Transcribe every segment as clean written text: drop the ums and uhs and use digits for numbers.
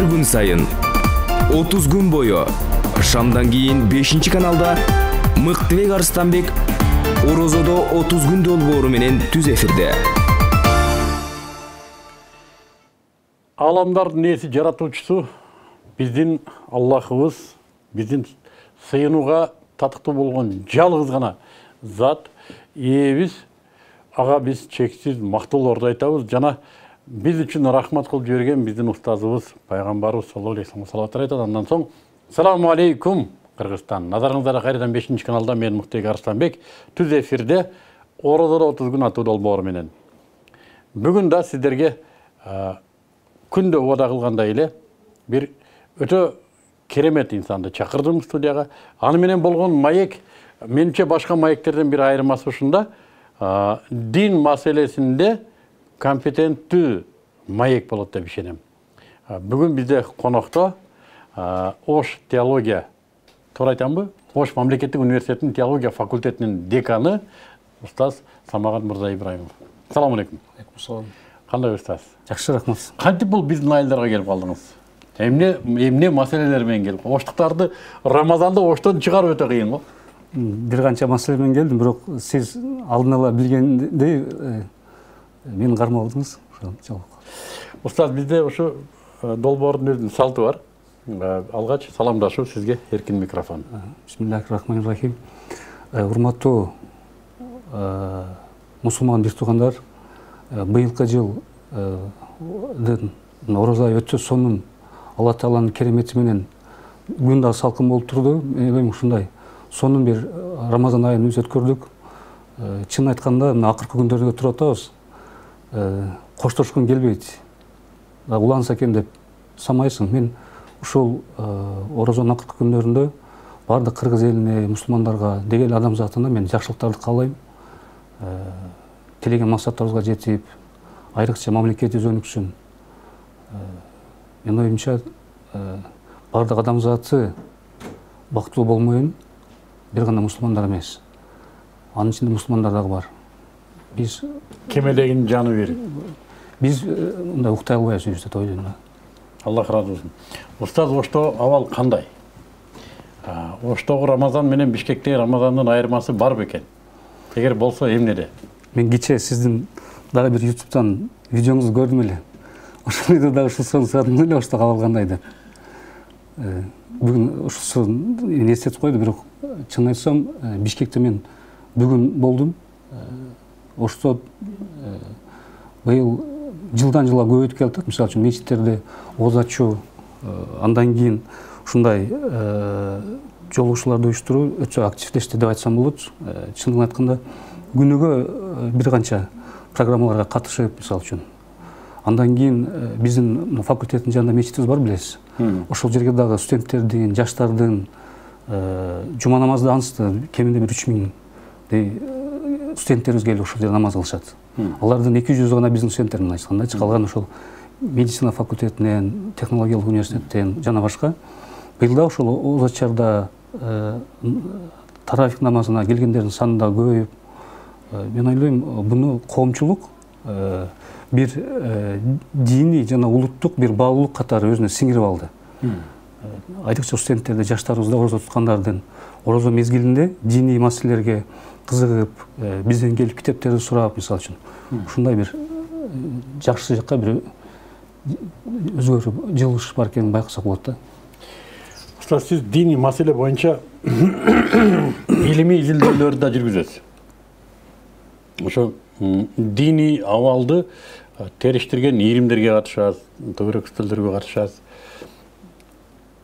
күн сайын 30 күн бою шамдан кийин 5-каналда Мыктыбек Арыстанбек Орозодо 30 күн долбоору менен түз эфирде. Аламдардын ээси жаратуучусу биздин Аллахыбыз, биздин сыйынууга татыктуу болгон жалгыз гана зат ээбиз. Ага биз чексиз мактоолорду айтабыз жана биз үчүн рахмат кылып жиберген биздин устазыбыз пайгамбарыбыз саллаллаху алейхи вассалам салаваттар айтат. Андан соң Саламу алейкум Кыргызстан. Назарыңыздарга кайрадан 5-каналда мен Мыктыбек Арыстанбек түз эфирде Орозодо 30 күн аттуу долбоору менен. Бүгүн да сиздерге күндө убада кылгандай эле бир өтө керемет инсанды чакырдым студияга. Аны менен болгон маек менимче башка маектерден бир айырмасы ушунда. Дин маселесинде компетенттүү маек болот деп ишенем. Бүгүн бизде конокто Ош теология, туура айтамбы? Ош мамлекеттик университетинин теология факультетинин деканы устаз Самагат Мырза Ибраимов. Саламу алейкум. Алейкум салам. Кандай устаз? Жакшы, рахмат. Кантип бул биздин айылдарга келип калдыңыз? Эмне маселелер менен келип? Оштуктарды Рамазанда Оштон чыгарып өтө кыйын го. Бир канча маселе менен келдим, бирок сиз алдын ала билгендей мени кармалдыңыз. Устаз, бизде ушу долбоордун өзүнүн салты бар. Алгач саламдашуу сизге эркин микрофон. Бисмиллахир-рахманир-рахим. Урматтуу мусулман бир туугандар, быйылкы жылдын ороза өтө сонун Алла Тааланын керемети менен күн да салкын болуп турду. Мен ойлойм ушундай сонун бир Рамазан айын өз өткөрдүк. Чын айтканда мына акыркы күндөргө туруп атабыз. Коштошкун келбейт. Уланса экен деп самайсың. Мен ушул орозонун акыркы күндөрүндө бардык кыргыз элине, мусулмандарга, деген адамзатына мен жакшылыктарды каалайм. Тилеген максаттарыбызга жетип, айрыкча мамлекетибиз өнүксүн. Мен оюмча бардык адамзаты бактылуу болмойын, бир гана мусулмандар эмес. Анын ичинде мусулмандар дагы бар. Биз кемедегин жаны бир. Биз мындай уктай албайбыз деп ойлойм. Аллах разы болсун. Устаз, Ошто абал кандай? Оштогу Рамазан менен Бишкектеги Рамазандын айырмасы бар бекен? Эгер болсо эмнеде? Мен кечээ сиздин дагы бир YouTube'дан видеоңузду көрдүм эле. Ошондо дагы ушул суроону сурадым эле, Оштого абал кандай деп. Бүгүн ушул суроону эстетип койду, бирок чын айтсам, Бишкекте мен бүгүн болдум. Ошто быйыл жылдан жылга көбөйүп келатат. Мисалы үчүн мечиттерде оозу ачуу, андан кийин ушундай жолугушууларды уюштуруу өтө активдешти деп айтсам болот. Чынын айтканда күнүгө бир канча программаларга катышып, мисалы үчүн. Андан кийин биздин факультеттин жанында мечитибиз бар, билесиз. Ошол жерге дагы студенттердин, жаштардын жума намазды ансты кеминде бир 3000 студенттерибиз келип ошол жерде намаз кылышат. Алардын 200 гана биздин студенттер менен айтканда, калган ошол медицина факультетинен, технологиялык университеттен жана башка. Быйыл да ошол Оозачарда тарафик намазына келгендердин саны да көбөйүп, мен ойлойм, буну коомчулук бир диний жана улуттук бир баалуулук катары өзүнө сиңирип алды. Айрыкча студенттерди, жаштарыбызды, орозо туткандардын орозо мезгилинде диний маселелерге кызыгып, бизден келип китептерди сурап, мисалы үчүн, ушундай бир жакшы жакка бир өзгөрүп жылыш бар экенин байкасак болот да. Устаз, сиз диний маселе боюнча илимий изилдөөлөрдү да жүргүзөсүз. Ошо диний абалды териштирген ийримдерге катышасыз, төбөрөк үстөлдөргө катышасыз.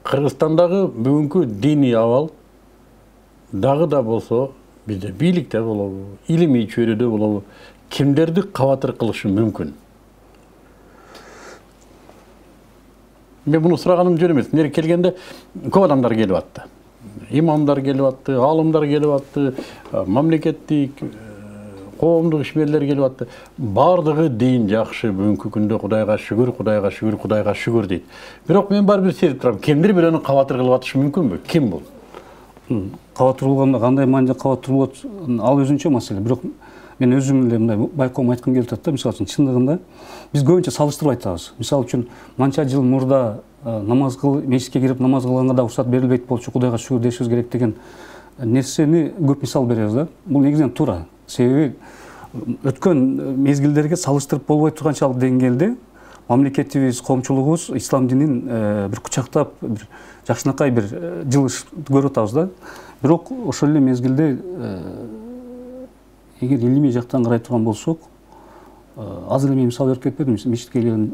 Кыргызстандагы бүгүнкү диний абал дагы да болсо, бизде бийликте болобу, илимий чөйрөдө болобу, кимдерди кабатыр кылышы мүмкүн? Мен буну сураганым жөн эмес. Нерге келгенде көп адамдар келип атты. Имамдар келип атты, алымдар келип атты, мамлекеттик, коомдук ишмерлер келип атты. Бардыгы дин жакшы, бүгүнкү күндө Кудайга шүгүр, Кудайга шүгүр, Кудайга шүгүр дейт. Бирок мен бар бир сезип турам, кимдир бирөөнү кабатыр кылып атышы мүмкүнбү? Ким бул? Кабатыр болгондо кандай мааниде кабатыр болот, ал өзүнчө маселе. Бирок мен өзүм эле мындай байкоом айткым келип атат да, мисалы үчүн чындыгында биз көбүнчө салыштырып айтабыз. Мисалы үчүн манча жыл мурда намаз кыл, мешітке кирип намаз кылганга да уруксат берилбейт болчу, Кудайга шүгүр дешибиз керек деген нерсени көп мисал беребиз да. Бул негизинен туура. Себеби өткөн мезгилдерге салыштырып болбой турганчалык деңгээлде мамлекетибиз, коомчулугубуз ислам динин бир кучактап, бир жакшынакай бир жылыш көрүп атабыз да. Бирок ошол эле мезгилде эгер илимий жактан карай турган болсок, азыр мен мисал берип кетпедим, мечитке келген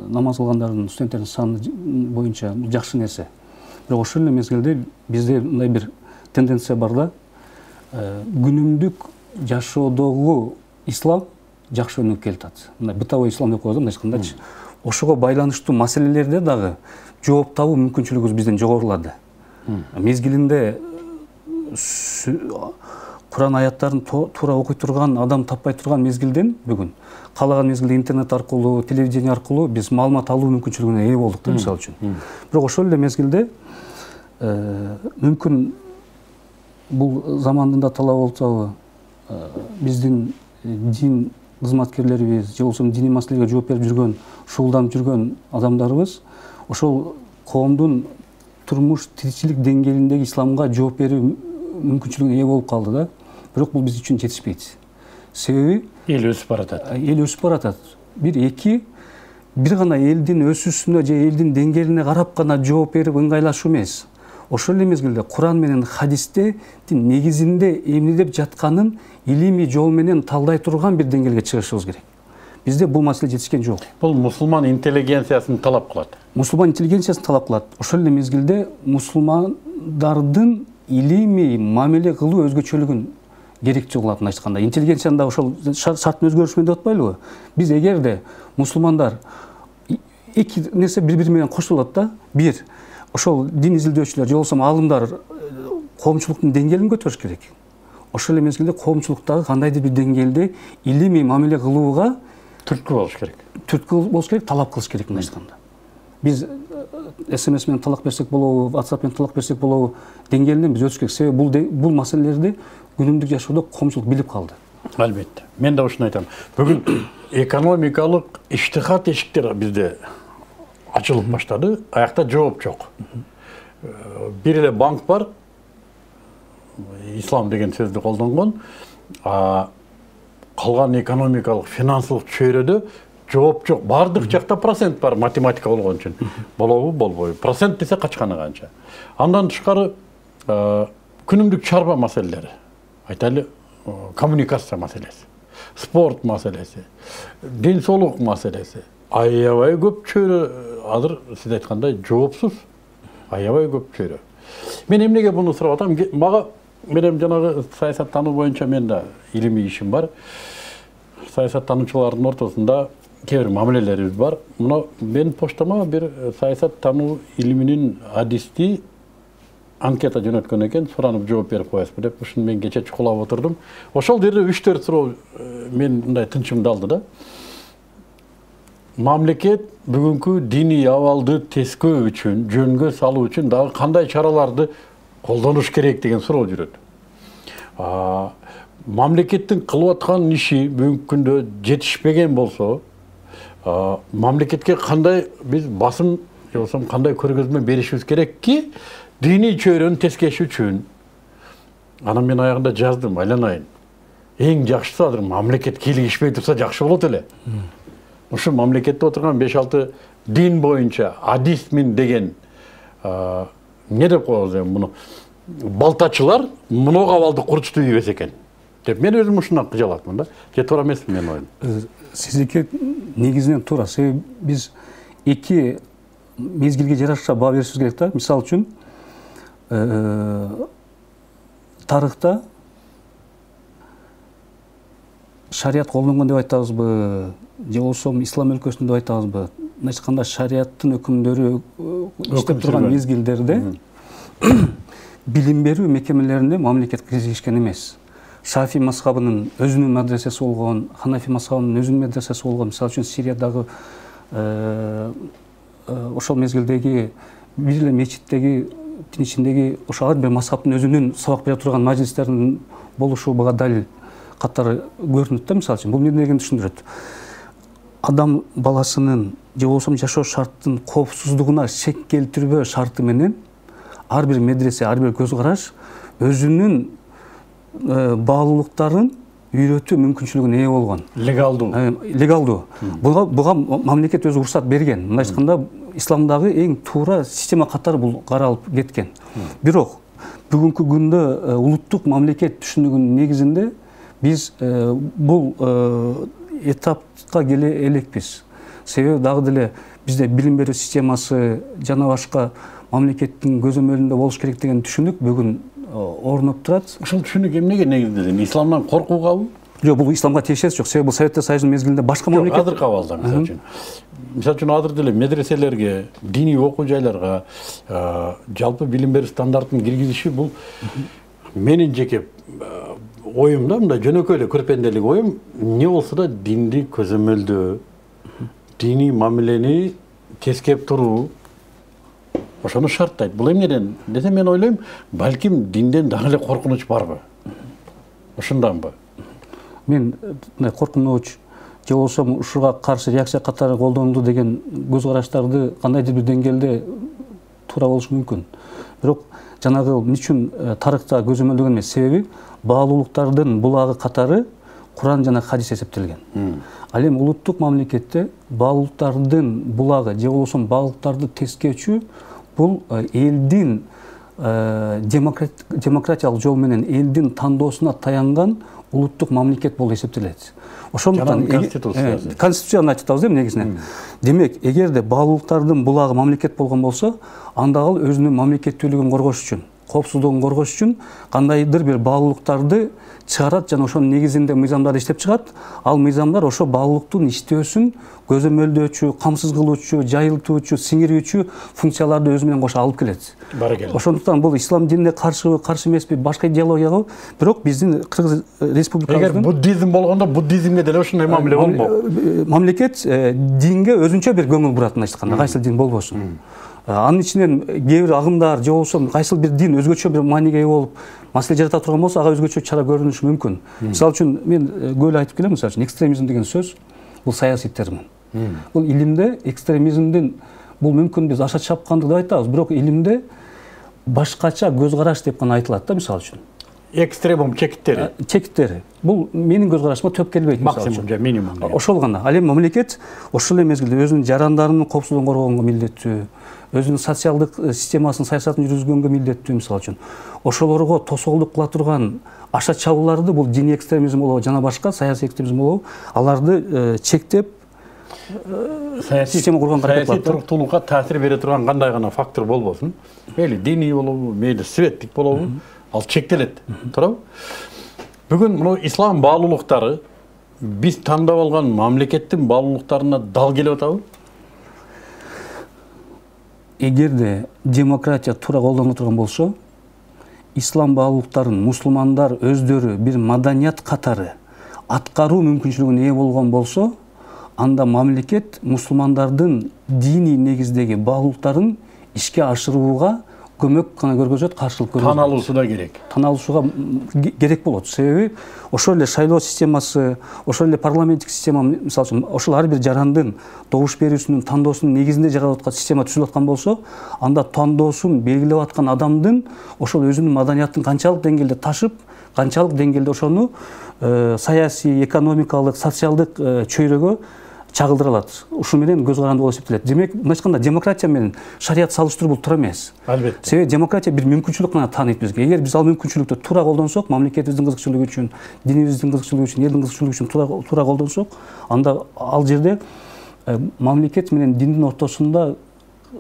намаз кылгандардын, студенттердин саны боюнча жакшы нерсе. Бирок ошол эле мезгилде бизде мындай бир тенденция бар да, күнүмдүк жашоодогу ислам жакшы өнүгүп келатат. Мындай бытовой ислам деп коебуз, мындай айткандачы. Ошого байланыштуу маселелерде дагы жооп табуу мүмкүнчүлүгүбүз бизден жогорулады. Мезгилинде Куран аяттарын туура окуй турган, адам таппай турган мезгилден бүгүн каалаган мезгилде интернет аркылуу, телевидение аркылуу биз маалымат алуу мүмкүнчүлүгүнө ээ болдук да, мисалы үчүн. Бирок ошол эле мезгилде мүмкүн бул замандын да талабы болсобу, биздин дин кызматкерлерибиз же болбосо диний маселеге жооп берип жүргөн, шугулданып жүргөн адамдарыбыз ошол коомдун турмуш тиричилик деңгээлиндеги исламга жооп берүү мүмкүнчүлүгүнө ээ болуп калды да. Бирок бул биз үчүн жетишпейт. Себеби эл өсүп баратат. Эл өсүп баратат. Бир гана элдин өсүүсүнө же элдин деңгээлине карап гана жооп берип ыңгайлашуу эмес. Ошол эле мезгилде Куран менен хадисте негизинде эмнедеп жатканын илимий жол менен талдай турган бир деңгээлге чыгышыбыз керек. Бизде бул маселе жетишкен жок. Бул мусулман интеллигенциясын талап кылат. Мусулман интеллигенциясын талап кылат. Ошол эле мезгилде мусулмандардын илимий мамиле кылуу өзгөчөлүгүн керектүү кылат. Айтканда, интеллигенциянын да ошол шарттын өзгөрүшү менен деп атпайлыбы? Биз эгерде мусулмандар эки нерсе бири менен кошулат да, бир ошол дин изилдөөчүлөр же болбосо аалымдар коомчулуктун деңгээлин көтөрүш керек. Ошол эле мезгилде коомчулуктагы кандайдыр бир деңгээлде илимий мамиле кылууга түрткү болуш керек. Түрткү болуш керек, талап кылыш керек мындай айтканда. Биз СМС менен талак берсек болобу, WhatsApp менен талак берсек болобу деңгээлинен биз өтүш керек. Себеби бул маселелерди күнүмдүк жашоодо коомчулук билип калды. Албетте. Мен да ушуну айтам. Бүгүн экономикалык иштихат эшиктер бизде ачылып баштады, аякта жооп жок. Бир эле банк бар, ислам деген сөздү колдонгон, калган экономикалык, финансылык чөйрөдө жооп жок. Бардык жакта процент бар, математика болгон үчүн. Болобу, болбойбу. Процент десе качканы канча. Андан тышкары күнүмдүк чарба маселелери. Айтайлы, коммуникация маселеси, спорт маселеси, ден соолук маселеси. Аябай көп чөйрө азыр сиз айткандай жоопсуз. Аябай көп чөйрө. Мен эмнеге буну сурап атам? Мага менен жанагы саясаттануу боюнча мен да илимий ишим бар. Саясаттануучулардын ортосунда кээ бир мамилелерибиз бар. Мына мен поштама бир саясаттануу илиминин адисти анкета жөнөткөн экен, суранып жооп берип коесузбу деп, ушуну мен кече чукулап отурдум. Ошол жерде 3-4 суроо мен мындай тынчымды алды да. Мамлекет бүгүнкү диний абалды тескөө үчүн, жөнгө салуу үчүн дагы кандай чараларды колдонуш керек деген суроо жүрөт. Мамлекеттин кылып аткан иши бүгүнкү күндө жетишпеген болсо, мамлекетке кандай биз басым же болбосо кандай көргөзмө беришибиз керек ки, диний чөйрөнү тескеш үчүн. Анан мен аягында жаздым, айланайын. Эң жакшысы азыр мамлекет кийлигишпей турса жакшы болот эле. Ушу мамлекетте отурган 5-6 дин боюнча адисмин деген не деп коебуз эми муну балтачылар мунуга абалды курчтуу ийбесе экен деп мен өзүм ушундан кыжалатмын да. Же туура эмеспи менин оюм? Сиздики негизинен туура. Себеби биз эки мезгилге жараша баа беришибиз керек да. Мисалы үчүн тарыхта шарият колдонгон деп айтабызбы, же болбосо ислам өлкөсүндө деп айтабызбы, мындайча айтканда шариаттын өкүмдөрү иштеп турган мезгилдерде билим берүү мекемелеринде мамлекет киришкен эмес. Шафи мазхабынын өзүнүн медресеси болгон, Ханафи мазхабынын өзүнүн медресеси болгон. Мисалы үчүн Сириядагы ошол мезгилдеги бир эле мечиттеги ичиндеги ошол ар бир мазхабтын өзүнүн сабак бере турган мажлистеринин болушу буга далил катары көрүнөт да. Мисалы үчүн бул эмнени түшүндүрөт? адам баласынын же болбосо жашоо шарттын коопсуздугуна шек келтирбөө шарты менен ар бир медресе, ар бир көз караш өзүнүн баалуулуктарын үйрөтүү мүмкүнчүлүгүнө ээ болгон. Легалдуу. Буга мамлекет өзү уруксат берген. Мындай айтканда исламдагы эң туура система катары бул каралып кеткен. Бирок бүгүнкү күндө улуттук мамлекет түшүнүгүнүн негизинде биз бул этапка келе элекпиз. Себеби дагы деле бизде билим берүү системасы жана башка мамлекеттин көзөмөлүндө болуш керек деген түшүнүк бүгүн орнуп турат. Ушул түшүнүк эмнеге негизделген? Исламдан коркуугабы? Жок, бул исламга тиешеси жок. Себеби бул Советтер Союзунун мезгилинде башка мамлекет. Азыркы абалда мисалы үчүн азыр деле медреселерге, диний окуу жайларга жалпы билим берүү стандартын киргизиши бул менин жеке оюм да, мындай жөнөкөй эле көрпенделик оюм, эмне болсо да динди көзөмөлдөө, диний мамилени тескеп туруу ошону шарттайт. Бул эмнеден десе мен ойлойм, балким динден дагы эле коркунуч барбы? Ошонданбы? Мен коркунуч же болбосо ушуга каршы реакция катары колдонулду деген көз караштарды кандайдыр бир деңгээлде туура болушу мүмкүн. Бирок жанагы эмне үчүн тарыхта көзөмөлдөгөн эмес, себеби баалуулуктардын булагы катары Куран жана хадис эсептелген. Ал эми улуттук мамлекетте баалуулуктардын булагы же болбосо баалуулуктарды тескечүү бул элдин демократиялык жол менен элдин тандоосуна таянган улуттук мамлекет болуп эсептелет. Ошондуктан конституцияны айтып атабыз негизинен. Демек, эгерде баалуулуктардын булагы мамлекет болгон болсо, анда ал өзүнүн мамлекеттүүлүгүн коргош үчүн, коопсуздугун коргош үчүн кандайдыр бир баалуулуктарды чыгарат жана ошонун негизинде мыйзамдарды иштеп чыгат. Ал мыйзамдар ошо баалуулуктун иштөөсүн көзөмөлдөөчү, камсыз кылуучу, жайылтуучу, сиңирүүчү функцияларды өзү менен кошо алып келет. Ошондуктан бул ислам динине каршы эмеспи, башка идеологияга, бирок биздин Кыргыз Республикабызда эгер буддизм болгондо буддизмге деле ошондой мамиле болмок. Мамлекет динге өзүнчө бир көңүл бурат, мындай айтканда, кайсыл дин болбосун. Анын ичинен кээ бир агымдар же болбосо кайсыл бир дин өзгөчө бир мааниге ээ болуп маселе жарата турган болсо, ага өзгөчө чара көрүнүшү мүмкүн. Мисалы үчүн мен көп эле айтып келем, мисалы үчүн экстремизм деген сөз бул саясий термин. Бул илимде экстремизмдин бул мүмкүн биз аша чапкандык деп айтабыз, бирок илимде башкача көз караш деп гана айтылат да, мисалы үчүн. Экстремум чекиттери. Чекиттери. Бул менин көз карашыма төп келбейт, мисалы үчүн. Максимум же минимум. Ошол гана. Ал эми мамлекет ошол эле мезгилде өзүнүн жарандарынын коопсуздугун коргогонго милдеттүү, өзүнүн социалдык системасын, саясатын жүргүзгөнгө милдеттүү, мисалы үчүн. Ошолорго тосолдук кыла турган аша чабууларды бул диний экстремизм болобу жана башка саясий экстремизм болобу, аларды чектеп система курган аракет кылат. Саясий туруктуулукка таасир бере турган кандай гана фактор болбосун, мейли диний болобу, мейли светтик болобу, ал чектелет. Туурабы? Бүгүн мына ислам баалуулуктары биз тандап алган мамлекеттин баалуулуктарына дал келип атабы? Эгерде демократия туура колдонула турган болсо, ислам баалуулуктарын мусулмандар өздөрү бир маданият катары аткаруу мүмкүнчүлүгүнө ээ болгон болсо, анда мамлекет мусулмандардын диний негиздеги баалуулуктарын ишке ашырууга көмөк гана көргөзөт, каршылык көргөзөт. Тан алуусу да керек. Тан алуусуга керек болот. Себеби ошол эле шайлоо системасы, ошол эле парламенттик система, мисалы үчүн, ошол ар бир жарандын добуш берүүсүнүн, тандоосунун негизинде жаралып аткан система түзүлүп аткан болсо, анда тандоосун белгилеп аткан адамдын ошол өзүнүн маданиятын канчалык деңгээлде ташып, канчалык деңгээлде ошону саясий, экономикалык, социалдык чөйрөгө чагылдыра алат. Ушу менен көз каранды болуп эсептелет. Демек, мындай айтканда, демократия менен шарият салыштыруу бул туура эмес. Албетте. Себеби демократия бир мүмкүнчүлүк гана тааныйт бизге. Эгер биз ал мүмкүнчүлүктү туура колдонсок, мамлекетибиздин кызыкчылыгы үчүн, динибиздин кызыкчылыгы үчүн, элдин кызыкчылыгы үчүн туура колдонсок, анда ал жерде мамлекет менен диндин ортосунда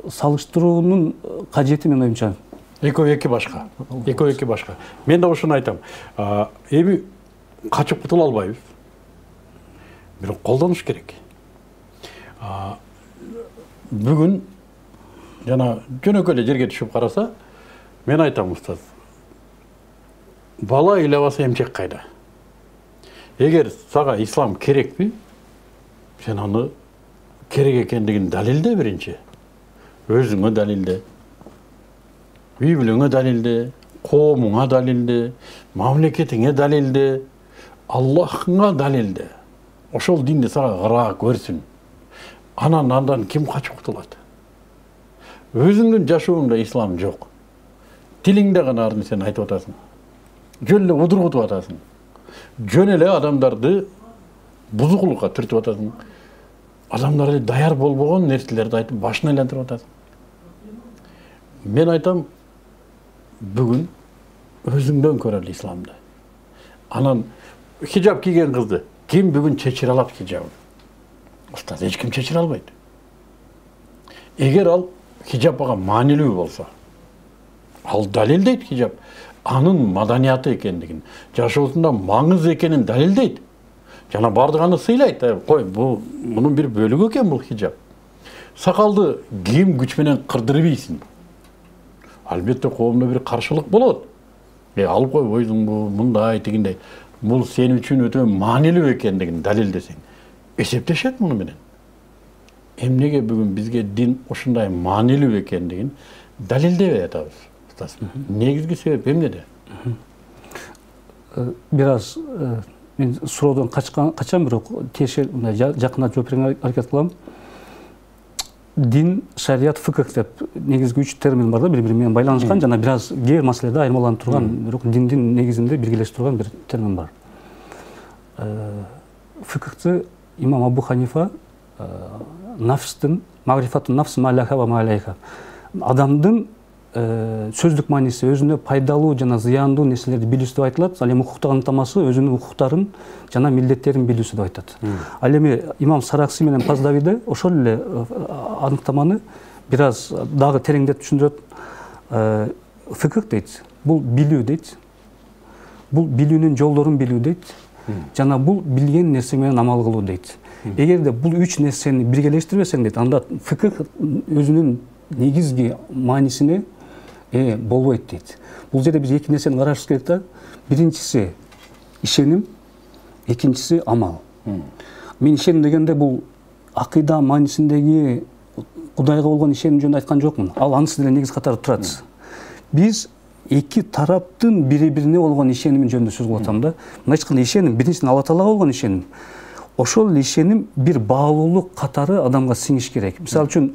салыштыруунун кажети, менин оюмча, экөө эки башка. Экөө эки башка. Мен да ошону айтам. Эми качып кутула албайбыз. Бирок колдонуш керек. Бүгүн жана жөнөкөй эле жерге түшүп караса, мен айтам, устаз. Бала ыйлабаса эмчек кайда? Эгер сага ислам керекпи, сен аны керек экендигин далилде биринчи. Өзүңө далилде. Үй бүлөңө далилде, коомуңа далилде, мамлекетиңе далилде, Аллахыңа далилде. Ошол динди сага кыра көрсүн. Андан ким качып кутулат? Өзүңдүн жашооңдо ислам жок. Тилиңде гана ар нерсени айтып атасың. Жөн эле удургутуп атасың. Жөн эле адамдарды бузукулукка түртүп атасың. Адамдар эле даяр болбогон нерселерди айтып башын айлантырып атасың. Мен айтам, бүгүн өзүңдөн көрөлү исламды. Анан хижаб кийген кызды ким бүгүн чечире алат хижабын? Устаз, эч ким чечире албайт. Эгер ал хижаб ага маанилүү болсо, ал далилдейт хижаб анын маданияты экендигин, жашоосунда маңыз экенин далилдейт. Жана бардык аны сыйлайт. Кой, мунун бир бөлүгү экен бул хижаб. Сакалды кийим күч менен кырдырбайсың. Албетте коомдо бир каршылык болот. Алып койбойсуңбу, мындай тигиндей. Бул сен үчүн өтө маанилүү экендигин далилдесең, эсептешет муну менен. Эмнеге бүгүн бизге дин ушундай маанилүү экендигин далилдебей атабыз? Негизги себеп эмнеде? Бир аз мен суроодон качам, бирок жакында жооп берүүгө аракет кылам. Дин, шарият, фикх деп негизги 3 термин бар да, бири-бири менен байланышкан жана бир аз кээ маселеде айырмаланып турган, бирок диндин негизинде биргелешип турган бир термин бар. Фикхты имам Абу Ханифа нафстын, магрифатун нафс маляха ва маляйха. Адамдын сөздүк мааниси өзүнө пайдалуу жана зыяндуу нерселерди билүүсү деп айтылат. Ал эми укуктук аныктамасы өзүнүн укуктарын жана милдеттерин билүүсү деп айтат. Ал эми имам Саракси менен Паздавиде ошол эле аныктаманы бир аз дагы тереңдетип түшүндүрөт. Фикх дейт, бул билүү дейт. Бул билүүнүн жолдорун билүү дейт. Жана бул билген нерсе менен амал кылуу дейт. Эгерде бул 3 нерсени биргелештирбесең дейт, анда фикх өзүнүн негизги маанисине болбойт дейт. Бул жерде биз 2 нерсени карашыбыз керек да. Биринчиси ишеним, экинчиси амал. Мен ишеним дегенде бул акыйда маанисиндеги Кудайга болгон ишеним жөнүндө айткан жокмун. Ал анысы деле негиз катары турат. Биз 2 тараптын бири-бирине болгон ишенимин жөнүндө сөз кылып атам да. Мына айтканда ишеним биринчиден Алла Таалага болгон ишеним. Ошол ишеним бир баалуулук катары адамга сиңиш керек. Мисалы үчүн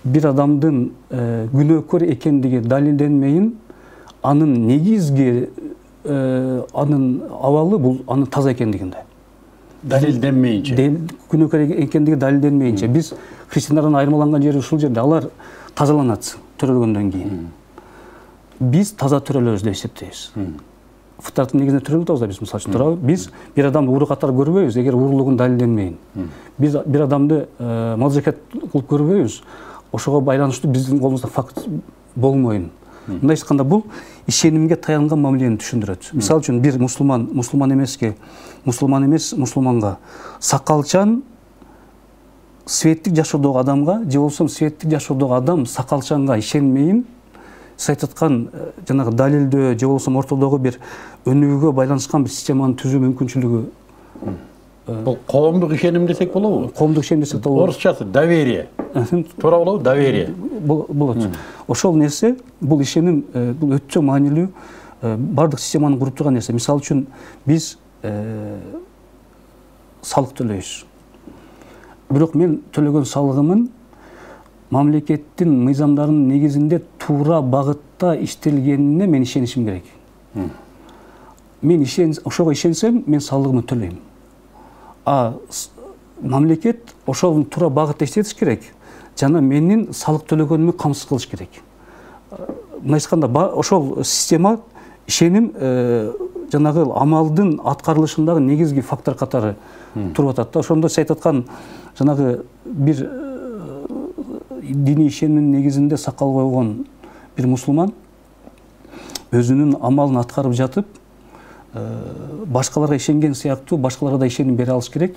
бир адамдын күнөөкөр экендиги далилденмейин, анын негизги анын абалы бул анын таза экендигинде. Далилденмейинче. Күнөөкөр экендиги далилденмейинче. Биз христиандардан айырмаланган жери ушул жерде. Алар тазаланат төрөлгөндөн кийин. Биз таза төрөлөбүз деп эсептейбиз. Фытраттын негизинде төрөлүп атабыз да биз, мисалы үчүн туурабы? Биз бир адамды уру катары көрбөйбүз, эгер уруулугун далилденмейин. Биз бир адамды мазакет кылып көрбөйбүз. Ошого байланыштуу биздин колубузда факт болмойн. Мындай айтканда бул ишенимге таянган мамилени түшүндүрөт. Мисалы үчүн бир мусулман эмес мусулманга сакалчан светтик жашоодогу адамга, же болбосо светтик жашоодогу адам сакалчанга ишенмейин, сиз айтып аткан жанагы далилдөө же болбосо ортодогу бир өнүгүүгө байланышкан бир системаны түзүү мүмкүнчүлүгү. Бул коомдук ишеним десек болобу? Коомдук ишеним десек болобу. Орусчасы доверие. Туура болобу? Доверие. Болот. Ошол нерсе, бул ишеним, бул өтө маанилүү, бардык системаны куруп турган нерсе. Мисалы үчүн биз салык төлөйбүз. Бирок мен төлөгөн салыгымын мамлекеттин мыйзамдарынын негизинде туура багытта иштелгенине мен ишенишим керек. Мен ошого ишенсем, мен салыгымды төлөйм. Мамлекет ошол туура багытта иштетиш керек. Жана менин салык төлөгөнүмө камсыз кылыш керек. Мына айтканда ошол система ишеним жанагы амалдын аткарылышындагы негизги фактор катары туруп атат да. Ошондо сиз айтып аткан жанагы бир диний ишенимдин негизинде сакал койгон бир мусулман өзүнүн амалын аткарып жатып, башкаларга ишенген сыяктуу башкаларга да ишеним бере алыш керек.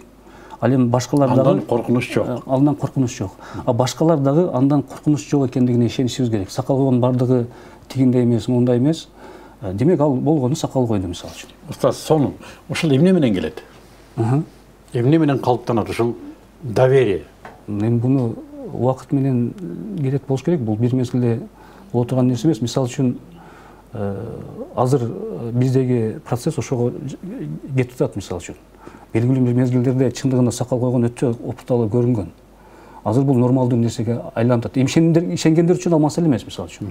Ал эми башкалар дагы андан коркунуч жок. Андан коркунуч жок. Башкалар дагы андан коркунуч жок экендигине ишенишибиз керек. Сакал койгон бардыгы тигиндей эмес, мындай эмес. Демек ал болгону сакал койду мисалы үчүн. Устаз, сону ушул эмне менен келет? Эмне менен калыптанат ушул доверие? Мен буну убакыт менен келет болуш керек. Бул бир мезгилде боло турган нерсе эмес. Мисалы үчүн азыр биздеги процесс ошого кетип атат мисалы үчүн. Белгилүү бир мезгилдерде чындыгында сакал койгон өтө опталуу көрүнгөн. азыр бул нормалдуу нерсеге айланып атат. Ишенгендер үчүн ал маселе эмес, мисалы үчүн.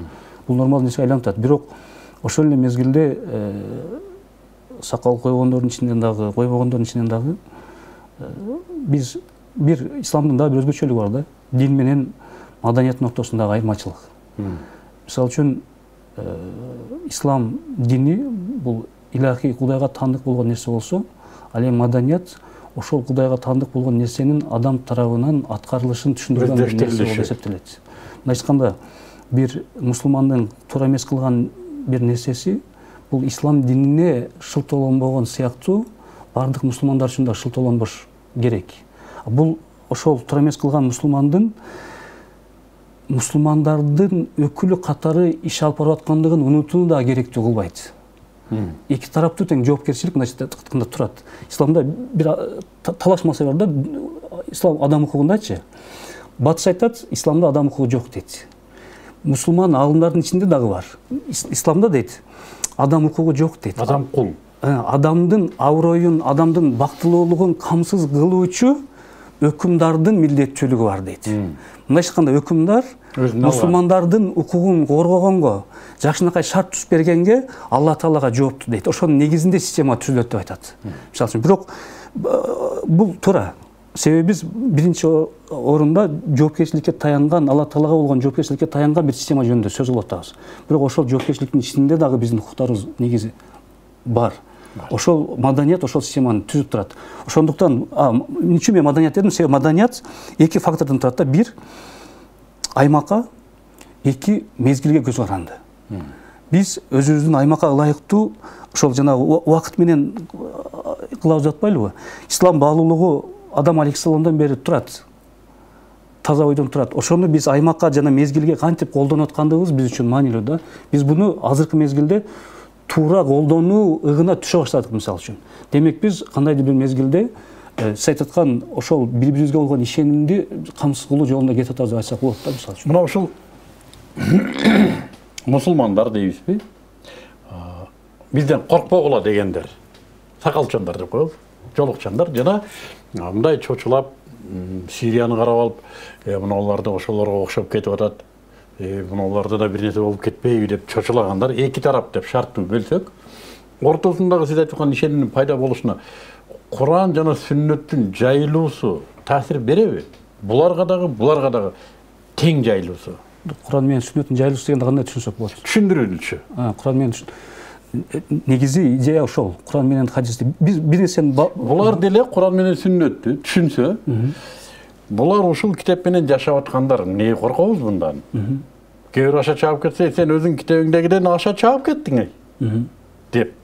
Бул нормалдуу нерсеге айланып атат. Бирок ошол эле мезгилде сакал койгондордун ичинен дагы, койбогондордун ичинен дагы биз бир исламдын дагы бир өзгөчөлүгү бар да. Дин менен маданияттын ортосундагы айырмачылык. Мисалы үчүн ислам дини бул илахий Кудайга таандык болгон нерсе болсо, ал эми маданият ошол Кудайга таандык болгон нерсенин адам тарабынан аткарылышын түшүндүргөн нерсе болуп эсептелет. Мындай айтканда, бир мусулмандын туура эмес кылган бир нерсеси бул ислам динине шылтоолонбогон сыяктуу бардык мусулмандар үчүн да шылтоолонбош керек. Бул ошол туура эмес кылган мусулмандардын өкүлү катары иш алып барып аткандыгын унутууну да керектүү кылбайт. Эки тараптуу тең жоопкерчилик мындай айтканда турат. Исламда бир талаш маселе бар да, ислам адам укугундачы. Батыш айтат, исламда адам укугу жок дейт. Мусулман аалымдардын ичинде дагы бар. Исламда дейт, адам укугу жок дейт. Адам кул. Адамдын аброюн, адамдын бактылуулугун камсыз кылуучу өкүмдардын милдеттүүлүгү бар дейт. Мындай айтканда, өкүмдар мусулмандардын укугун коргогонго, жакшынакай шарт түзүп бергенге Алла Таалага жооптуу дейт. Ошонун негизинде система түзүлөт деп айтат. Мисалы үчүн, бирок бул туура. Себеби биз биринчи орунда жоопкерчиликке таянган, Алла Таалага болгон жоопкерчиликке таянган бир система жөнүндө сөз кылып атабыз. Бирок ошол жоопкерчиликтин ичинде дагы биздин укуктарыбыз негизи бар. Ошол маданият ошол системаны түзүп турат. Ошондуктан үчүн мен маданият дедим, себеби маданият эки фактордон турат да. Бир аймакка, эки мезгилге көз каранды. Биз өзүбүздүн аймакка ылайыктуу ошол жанагы убакыт менен кылабыз жатпайлыбы? Ислам баалуулугу Адам алейхиссаламдан бери турат. Таза ойдон турат. Ошону биз аймакка жана мезгилге кантип колдонуп аткандыгыбыз биз үчүн маанилүү да. Биз буну азыркы мезгилде туура колдонуу ыгына түшө баштадык, мисалы үчүн. Демек биз кандайдыр бир мезгилде сиз айтып аткан ошол бири-бирибизге болгон ишенимди камсыз кылуу жолунда кетип атабыз деп айтсак болот да, мисалы үчүн. Мына ушул мусулмандар дейбизби? Бизден коркпогула дегендер. Сакалчандар деп коебуз. Жолукчандар жана мындай чочулап Сирияны карап алып, мыналар да ошолорго окшоп кетип атат. Мыналарда да бир нерсе болуп кетпейби деп чочулагандар, эки тарап деп шарттуу бөлсөк, ортосундагы сиз айтып аткан ишенимдин пайда болушуна Куран жана сүннөттүн жайылуусу таасир береби? Буларга дагы тең жайылуусу. Куран менен сүннөттүн жайылуусу дегенди кандай түшүнсөк болот? Түшүндүрүлүчү. Куран менен негизи идея ошол. Куран менен хадисти биз бир нерсени булар деле Куран менен сүннөттү түшүнсө, булар ушул китеп менен жашап аткандар. Эмнеге коркобуз мындан? Кээ бир аша чаап кетсе, сен өзүң китебиңдегиден аша чаап кеттиң деп.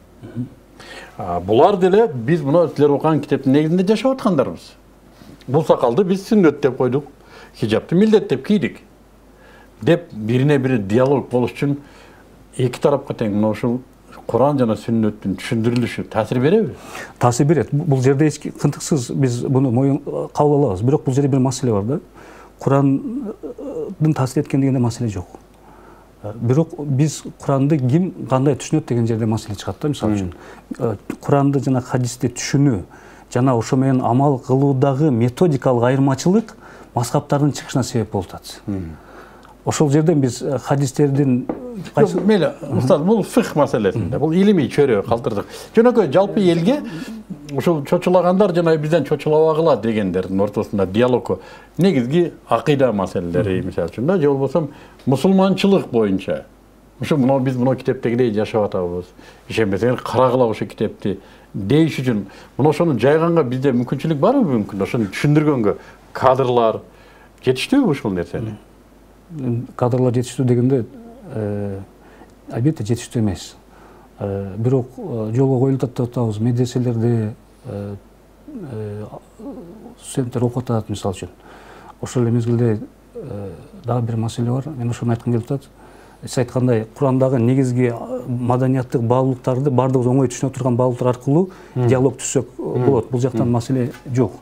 Булар деле биз мына силер окуган китептин негизинде жашап аткандарбыз. Бул сакалды биз сүннөт деп койдук, хижапты милдет деп кийдик. Деп бирине бири диалог болуш үчүн эки тарапка тең мына ушул Куран жана сүннөттүн түшүндүрүлүшү таасир береби? Таасир берет. Бул жерде эч кынтыксыз биз буну кабыл алабыз. Бирок бул жерде бир маселе бар да. Курандын таасир эткен дегенде маселе жок. Бирок биз Куранды ким кандай түшүнөт деген жерде маселе чыгат да, мисалы үчүн. Куранды жана хадисти түшүнүү жана ошо менен амал кылуудагы методикалык айырмачылык мазхабтардын чыгышына себеп болуп атат. Ошол жерден биз хадистердин мейли, устаз, бул фих маселесинде, бул илимий чөйрө калтырдык. Жөнөкөй жалпы элге ушул чочулагандар жана бизден чочулабагыла дегендердин ортосунда диалог негизги акыйда маселелери, мисалы үчүн да, же болбосо мусулманчылык боюнча. Биз мына китептегидей жашап атабыз. Ишенбесеңер карагыла ошо китепти дейиш үчүн мына ошону жайганга бизде мүмкүнчүлүк барбы? Мүмкүн. Ошону түшүндүргөнгө кадрлар жетиштүүбү ушул нерсени? Кадрлар жетиштүү дегенде албетте жетиштүү эмес. Бирок жолго коюлуп атат деп атабыз. Медреселерде студенттер окуп атат, мисалы үчүн. Ошол эле мезгилде дагы бир маселе бар. Мен ошону айткым келип атат. Сиз айткандай, Курандагы негизги маданияттык баалуулуктарды бардыгыбыз оңой түшүнө турган баалуулуктар аркылуу диалог түзсөк болот. Бул жактан маселе жок.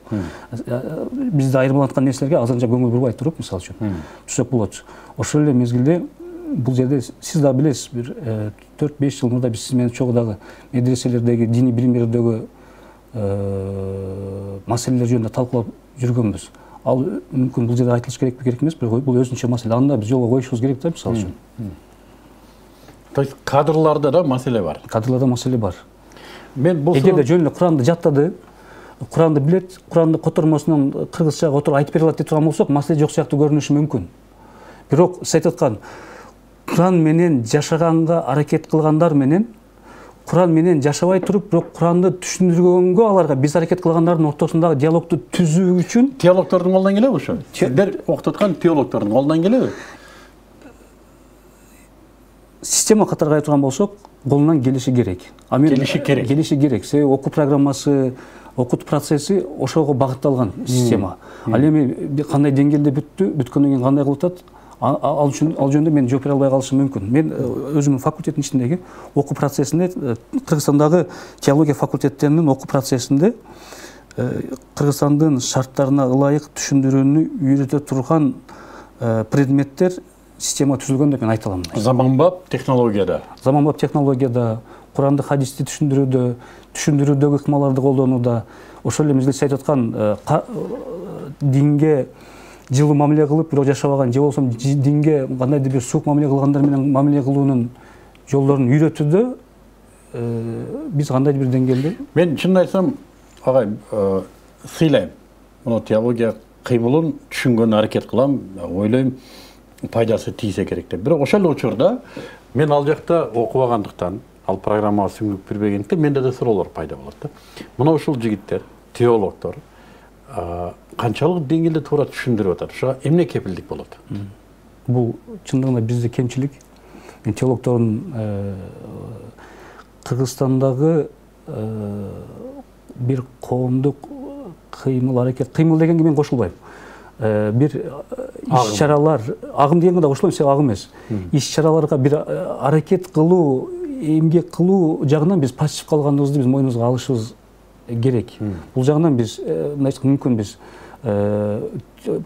Бизде айырмалаткан нерселерге азырынча көңүл бурбай туруп, мисалы үчүн, түзсөк болот. Ошол эле мезгилде бул жерде сиз да билесиз, бир 4-5 жыл мурда биз сиз менен чогуу дагы медреселердеги диний билим берүүдөгү маселелер жөнүндө талкуулап жүргөнбүз. ал мүмкүн бул жерде айтылыш керек эмес, бирок бул өзүнчө маселе. Аны биз жолго коюшубуз керек да, мисалы үчүн. То есть кадрларда да маселе бар. Кадрларда маселе бар. Мен бул эгерде жөн эле Куранды жаттады, Куранды билет, Куранды котормосунан кыргызчага отуруп айтып бере алат деп турган болсок, маселе жок сыяктуу көрүнүшү мүмкүн. Бирок сиз айтып аткан Куран менен жашаганга аракет кылгандар менен Куран менен жашабай туруп, бирок Куранды түшүндүргөнгө аларга биз аракет кылгандардын ортосундагы диалогду түзүү үчүн теологдордун колунан келеби ошо? Сиздер окутуп аткан теологдордун колунан келеби? Система катары карай турган болсок, колунан келиши керек. Келиши керек. Себеби окуу программасы, окутуу процесси ошого багытталган система. Ал эми кандай деңгээлде бүткөндөн кийин кандай кылып атат? Ал жөнүндө мен жооп бере албай калышым мүмкүн. Мен өзүмдүн факультеттин ичиндеги окуу процессинде, Кыргызстандагы теология факультеттеринин окуу процессинде Кыргызстандын шарттарына ылайык түшүндүрүүнү үйрөтө турган предметтер система түзүлгөн деп мен айта алам. Заманбап технологияда, Куранды, хадисти түшүндүрүүдөгү ыкмаларды колдонууда, ошол эле мезгилде айтып аткан динге жылуу мамиле кылып, бирок жашабаган, же болбосо динге кандайдыр бир суук мамиле кылгандар менен мамиле кылуунун жолдорун үйрөтүүдө биз кандайдыр бир деңгээлде. Мен чынын айтсам, агай, сыйлайм. Муну теология кыймылын түшүнгөнгө аракет кылам, ойлойм, пайдасы тийсе керек деп. Бирок ошол учурда мен ал жакта окубагандыктан, ал программага сүңгүп кирбегендиктен менде да суроолор пайда болот да. Мына ушул жигиттер, теологдор канчалык деңгээлде туура түшүндүрүп атат? Ошого эмне кепилдик болот? Бул чындыгында бизде кемчилик. Мен теологдордун Кыргызстандагы бир коомдук кыймыл дегенге мен кошулбайм. Бир иш-чаралар, агым дегенге да кошулбайм, себеби агым эмес. Иш-чараларга бир аракет кылуу, эмгек кылуу жагынан биз пассив калгандыгыбызды биз мойнубузга алышыбыз керек. Бул жагынан биз мүмкүн биз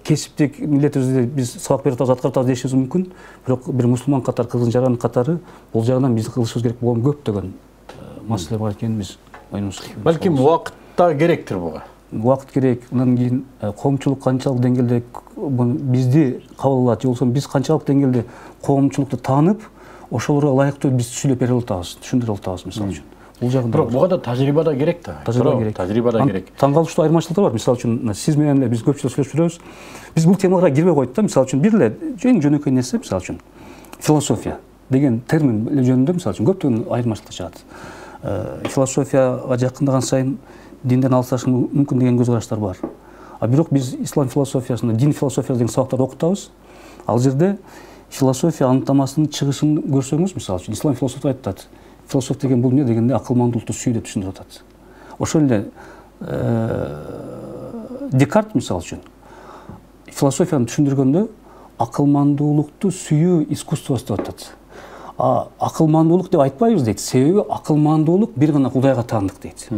кесиптик милдетибизди биз сабак берип атабыз, аткарып атабыз дешибиз мүмкүн. Бирок бир мусулман катары, кыргыз жаран катары бул жагынан биз кылышыбыз керек болгон көптөгөн маселе бар экенин биз мойнубузга. Балким убакытта керектир буга. Убакыт керек. Андан кийин коомчулук канчалык деңгээлде бизди кабыл алат, же болбосо биз канчалык деңгээлде коомчулукту таанып, ошолорго ылайыктуу биз сүйлөп бере алабыз, түшүндүрө алабыз, мисалы үчүн. Бул жагында. Бирок буга да тажрыйба да керек да. Тажрыйба да керек. Таң калыштуу айырмачылыктар бар. Мисалы үчүн сиз менен эле биз көпчүлүк сүйлөшүп жүрөбүз. Биз бул темаларга кирбей койдук да. Мисалы үчүн бир эле жөнөкөй нерсе, мисалы үчүн философия деген термин жөнүндө мисалы үчүн көптөгөн айырмачылык чыгат. Философияга жакындаган сайын динден алысташыш мүмкүн деген көз караштар бар. Бирок биз ислам философиясында, дин философиясы деген сабактарды окутабыз. Ал жерде философия анықтамасының чыгышын көрсөңүз, мисалы үчүн ислам философия айтат. Философ деген бул эмне дегенде акылмандуулукту сүй деп түшүндүрүп атат. Ошол эле Декарт мисалы үчүн философияны түшүндүргөндө акылмандуулукту сүйүү искусствосу деп атат. Акылмандуулук деп айтпайбыз дейт. Себеби акылмандуулук бир гана Кудайга таандык дейт.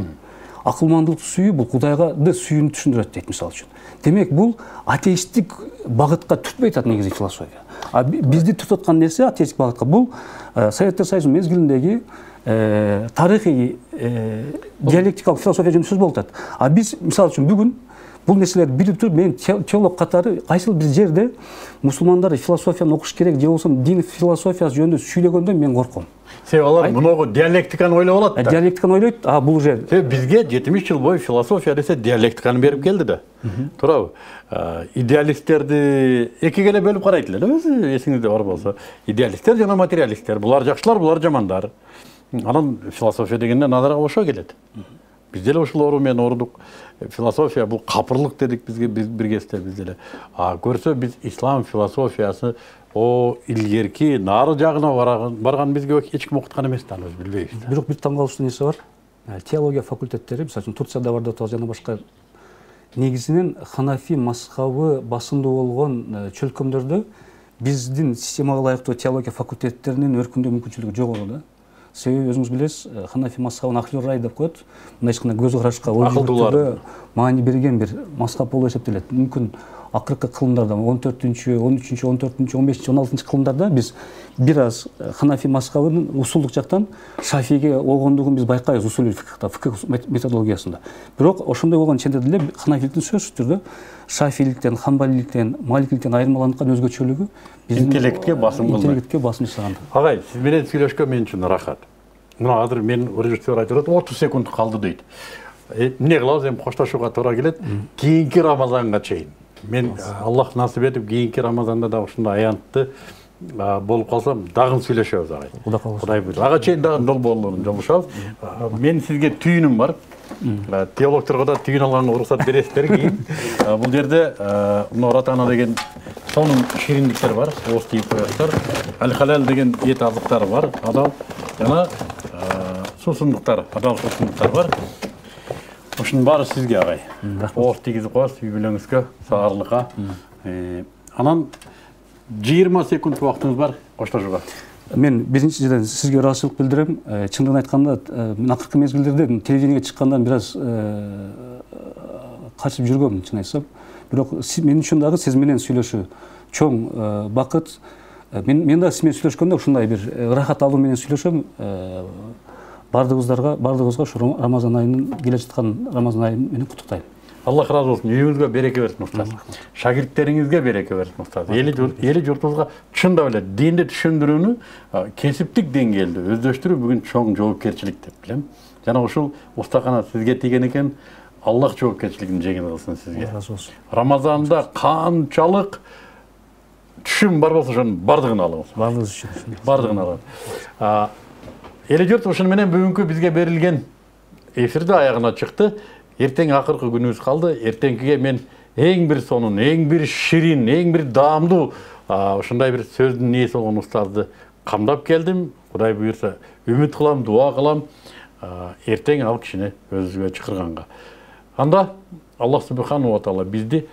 Акылмандуулукту сүйүү бул Кудайды сүйүүнү түшүндүрөт дейт, мисалы үчүн. Демек бул атеисттик багытка түртпөй атат негизи философия. Бизди түртүп аткан нерсе атеисттик багытка. Бул Советтер Союзунун мезгилиндеги тарыхый диалектикалык философия жөнүндө сөз болуп атат. Биз мисалы үчүн бүгүн бул нерселерди билип туруп, мен теолог катары кайсыл бир жерде мусулмандар философияны окуш керек, же болбосо дин философиясы жөнүндө сүйлөгөндө мен корком. Себеби алар мунугу диалектиканы ойлоп алат да. Диалектиканы ойлойт, бул жер. Бизге 70 жыл бою философия десе диалектиканы берип келди да. Туурабы? Идеалисттерди экиге эле бөлүп карайт эле, өзү эсиңизде бар болсо. Идеалисттер жана материалисттер. Булар жакшылар, булар жамандар. Анан философия дегенде назарга ошо келет. Биз деле ошолору менен ордук. Философия бул капырлык дедик бизге бир кезде биз деле. Көрсө биз ислам философиясы илгерки нары жагына барган бизге эч ким окуткан эмес да, аны билбейбиз. Бирок бир таң калыштуу нерсе бар. Теология факультеттери, мисалы үчүн Турцияда бар деп жана башка негизинен ханафи мазхабы басымдуу болгон чөлкөмдөрдө биздин системага ылайыктуу теология факультеттеринин өркүндөө мүмкүнчүлүгү жогору да. Себеби өзүңүз билесиз, ханафи мазхабын ахлюр рай деп коет. Мындай эч кандай көз карашка, ой жүгүртүүгө маани берген бир мазхаб болуп эсептелет. Мүмкүн акыркы кылымдарда 14-13, 14-15, 16 кылымдарда биз бир аз Ханафи мазхабынын усулдук жактан Шафиге огондугун биз байкайбыз усулий фикхта, фикх методологиясында. Бирок ошондой болгон ченде деле Ханафиликтин сөзсүз түрдө Шафиликтен, Хамбалиликтен, Маликиликтен айырмаланткан өзгөчөлүгү биздин интеллектке басым кылмай. Интеллектке басым жасаганда. Агай, сиз менен сүйлөшкөн мен үчүн рахат. Мына азыр мен режиссер айтып атат, 30 секунд калды дейт. Эмне кылабыз, эми коштошууга туура келет. Кийинки Рамазанга чейин. Мен Аллах насип этип кийинки Рамазанда да ушундай аянтты болуп калсам, дагы сүйлөшөбүз агай. Кудай буйруса. Ага чейин дагы долбоорлорун жолушабыз. Мен сизге түйүнүм бар. Теологторго да түйүн алганга уруксат бересиздер кийин. Бул жерде Норатана деген сонун шириндиктер бар, ооз тийип коёсуздар. Аль-халал деген эт азыктары бар, адал жана суусундуктар, адал суусундуктар бар. Ушунун баары сизге агай. Ооз тийгизип коесуз үй бүлөңүзгө, саарлыкка. Анан 20 секунд убактыңыз бар коштошууга. Мен биринчиден сизге ыраазычылык билдирем. Чындыгын айтканда, мен акыркы мезгилдерде телевидениеге чыккандан бир аз качып жүргөм, чын айтсам. Бирок мен үчүн дагы сиз менен сүйлөшүү чоң бакыт. Мен да сиз менен сүйлөшкөндө ушундай бир ырахат алуу менен сүйлөшөм. Бардыгыбызга ушу Рамазан айынын келе жаткан Рамазан айы менен куттуктайм. Аллах разы болсун. Үйүңүзгө береке берсин устаз. Шагирттериңизге береке берсин устаз. Эли журтубузга чындап эле динди түшүндүрүүнү кесиптик деңгээлде өздөштүрүү бүгүн чоң жоопкерчилик деп билем. Жана ушул устакана сизге тийген экен. Аллах жоопкерчилигин жеңил кылсын сизге. Разы болсун. Рамазанда канчалык түшүм бар болсо ошонун бардыгын алыңыз. Бардыгыбыз үчүн. Бардыгын алыңыз. Эли журт ушуну менен бүгүнкү бизге берилген эфирде аягына чыкты. Эртең акыркы күнүбүз калды. Эртеңкиге мен эң бир сонун, эң бир ширин, эң бир даамдуу ушундай бир сөздүн ээси болгон устазды камдап келдим. Кудай буйрса, үмүт кылам, дуа кылам. Эртең ал кишини өзүбүзгө чакырганга. Анда Аллах субханаху ва таала бизди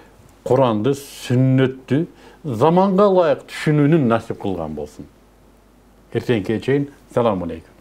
Куранды, сүннөттү заманга ылайык түшүнүүнү насип кылган болсун. Эртеңкиге чейин салам алейкум.